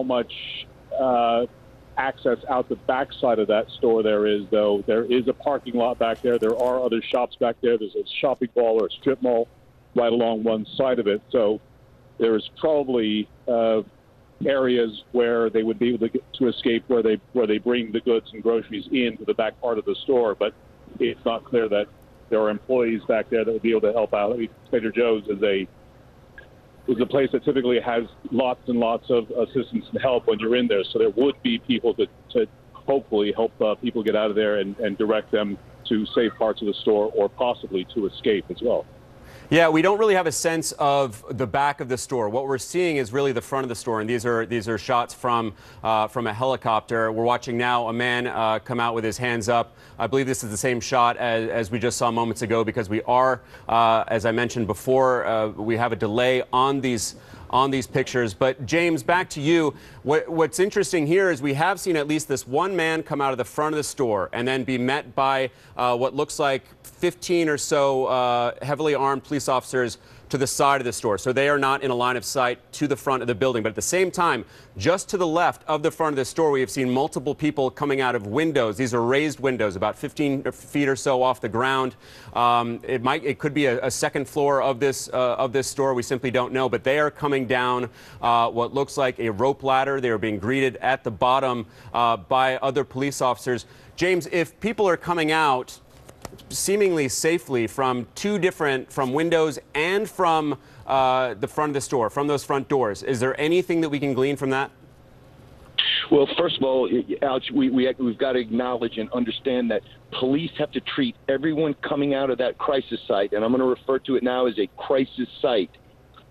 much access out the backside of that store there is, though. There is a parking lot back there. There are other shops back there. There's a shopping mall or a strip mall right along one side of it. So there's probably areas where they would be able to escape, where they bring the goods and groceries into the back part of the store. But it's not clear that there are employees back there that would be able to help out. I mean, Trader Joe's is a place that typically has lots and lots of assistance and help when you're in there. So there would be people to hopefully help people get out of there and direct them to safe parts of the store, or possibly to escape as well. Yeah, we don't really have a sense of the back of the store. What we're seeing is really the front of the store, and these are shots from a helicopter. We're watching now a man come out with his hands up. I believe this is the same shot as we just saw moments ago, because we are, as I mentioned before, we have a delay on these pictures. But James, back to you. What's interesting here is we have seen at least this one man come out of the front of the store and then be met by what looks like 15 or so heavily armed police officers to the side of the store. So they are not in a line of sight to the front of the building. But at the same time, just to the left of the front of the store, we have seen multiple people coming out of windows. These are raised windows, about 15 feet or so off the ground. It could be a second floor of this store. We simply don't know. But they are coming down what looks like a rope ladder. They are being greeted at the bottom by other police officers. James, if people are coming out seemingly safely from from windows and from the front of the store, from those front doors, is there anything that we can glean from that? Well, first of all, Alex, we've got to acknowledge and understand that police have to treat everyone coming out of that crisis site, and I'm going to refer to it now as a crisis site.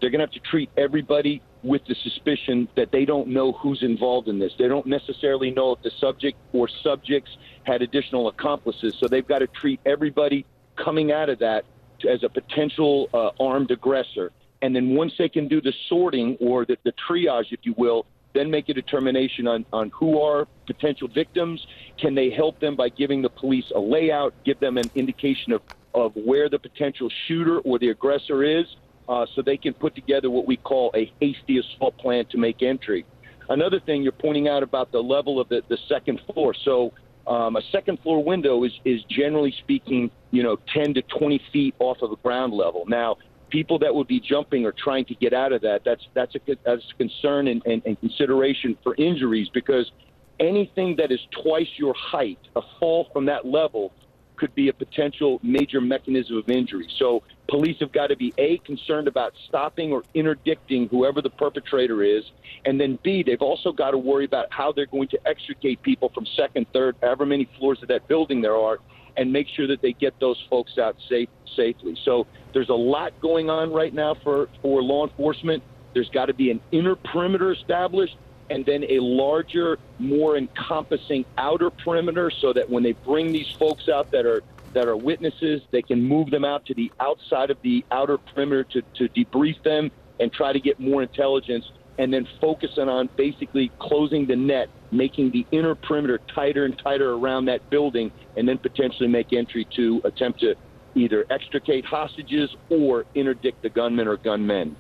They're going to have to treat everybody with the suspicion that they don't know who's involved in this. They don't necessarily know if the subject or subjects had additional accomplices. So they've got to treat everybody coming out of that as a potential armed aggressor. And then once they can do the sorting, or the triage, if you will, then make a determination on who are potential victims. Can they help them by giving the police a layout, give them an indication of where the potential shooter or the aggressor is, so they can put together what we call a hasty assault plan to make entry. Another thing you're pointing out about the level of the second floor. So a second floor window is generally speaking, 10 to 20 feet off of the ground level. Now, people that would be jumping or trying to get out of that's a concern and consideration for injuries, because anything that is twice your height, a fall from that level, could be a potential major mechanism of injury. So police have got to be, A, concerned about stopping or interdicting whoever the perpetrator is, and then B, they've also got to worry about how they're going to extricate people from second, third, however many floors of that building there are, and make sure that they get those folks out safely. So there's a lot going on right now for law enforcement. There's got to be an inner perimeter established, and then a larger, more encompassing outer perimeter, so that when they bring these folks out that are witnesses, they can move them out to the outside of the outer perimeter to debrief them and try to get more intelligence, and then focusing on basically closing the net, making the inner perimeter tighter and tighter around that building, and then potentially make entry to attempt to either extricate hostages or interdict the gunman or gunmen.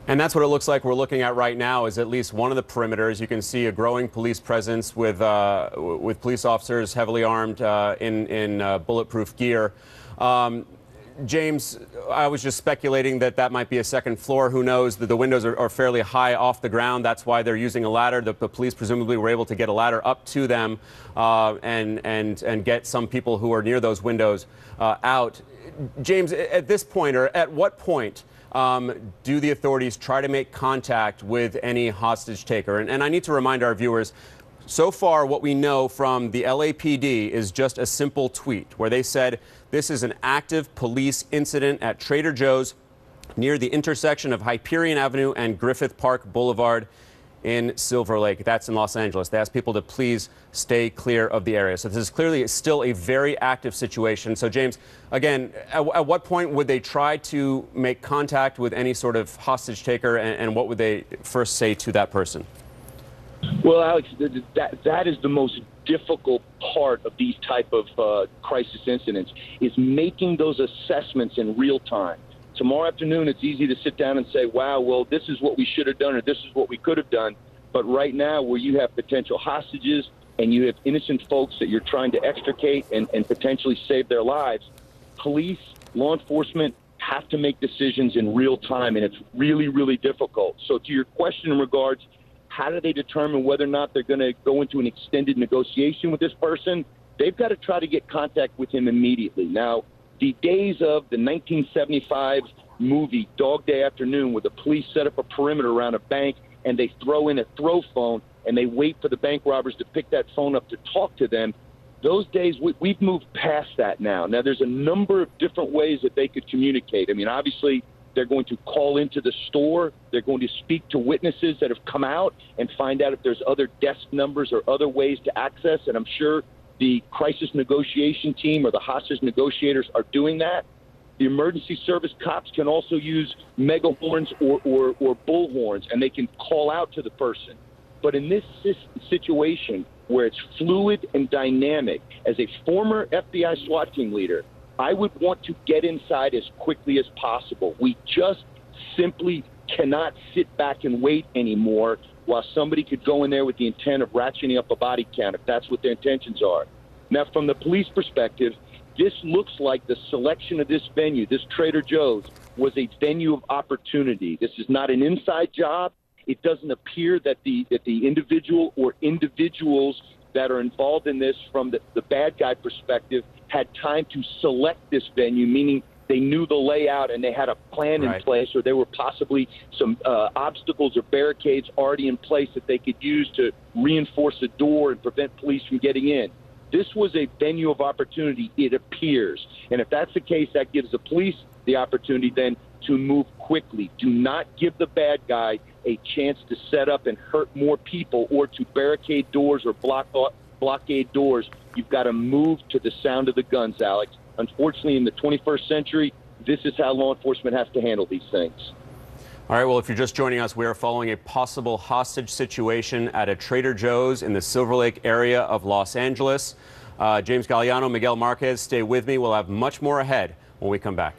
And that's what it looks like we're looking at right now, is at least one of the perimeters. You can see a growing police presence with police officers heavily armed in bulletproof gear. James, I was just speculating that might be a second floor. Who knows? The windows are fairly high off the ground. That's why they're using a ladder. The police presumably were able to get a ladder up to them and get some people who are near those windows out. James, at this point, or at what point, do the authorities try to make contact with any hostage taker? And I need to remind our viewers, so far what we know from the LAPD is just a simple tweet where they said this is an active police incident at Trader Joe's near the intersection of Hyperion Avenue and Griffith Park Boulevard in Silver Lake. That's in Los Angeles. They asked people to please stay clear of the area. So this is clearly still a very active situation. So, James, again, at what point would they try to make contact with any sort of hostage taker, and what would they first say to that person? Well, Alex, that is the most difficult part of these type of crisis incidents, is making those assessments in real time. Tomorrow afternoon, it's easy to sit down and say, wow, well, this is what we should have done, or this is what we could have done. But right now, where you have potential hostages and you have innocent folks that you're trying to extricate and potentially save their lives, police, law enforcement have to make decisions in real time, and it's really, really difficult. So to your question in regards, how do they determine whether or not they're going to go into an extended negotiation with this person? They've got to try to get contact with him immediately. Now, the days of the 1975 movie Dog Day Afternoon, where the police set up a perimeter around a bank and they throw in a throw phone and they wait for the bank robbers to pick that phone up to talk to them, those days, we've moved past that now. Now, there's a number of different ways that they could communicate. I mean, obviously, they're going to call into the store. They're going to speak to witnesses that have come out and find out if there's other desk numbers or other ways to access. And I'm sure the crisis negotiation team or the hostage negotiators are doing that. The emergency service cops can also use megahorns or bullhorns, and they can call out to the person. But in this situation where it's fluid and dynamic, as a former FBI SWAT team leader, I would want to get inside as quickly as possible. We just simply cannot sit back and wait anymore while somebody could go in there with the intent of ratcheting up a body count, if that's what their intentions are. Now, from the police perspective, this looks like the selection of this venue, this Trader Joe's, was a venue of opportunity. This is not an inside job. It doesn't appear that the individual or individuals that are involved in this from the bad guy perspective had time to select this venue, meaning they knew the layout and they had a plan in place, or there were possibly some obstacles or barricades already in place that they could use to reinforce the door and prevent police from getting in. This was a venue of opportunity, it appears. And if that's the case, that gives the police the opportunity then to move quickly. Do not give the bad guy a chance to set up and hurt more people or to barricade doors or blockade doors. You've got to move to the sound of the guns, Alex. Unfortunately, in the 21st century, this is how law enforcement has to handle these things. All right, well, if you're just joining us, we are following a possible hostage situation at a Trader Joe's in the Silver Lake area of Los Angeles. James Galliano, Miguel Marquez, stay with me. We'll have much more ahead when we come back.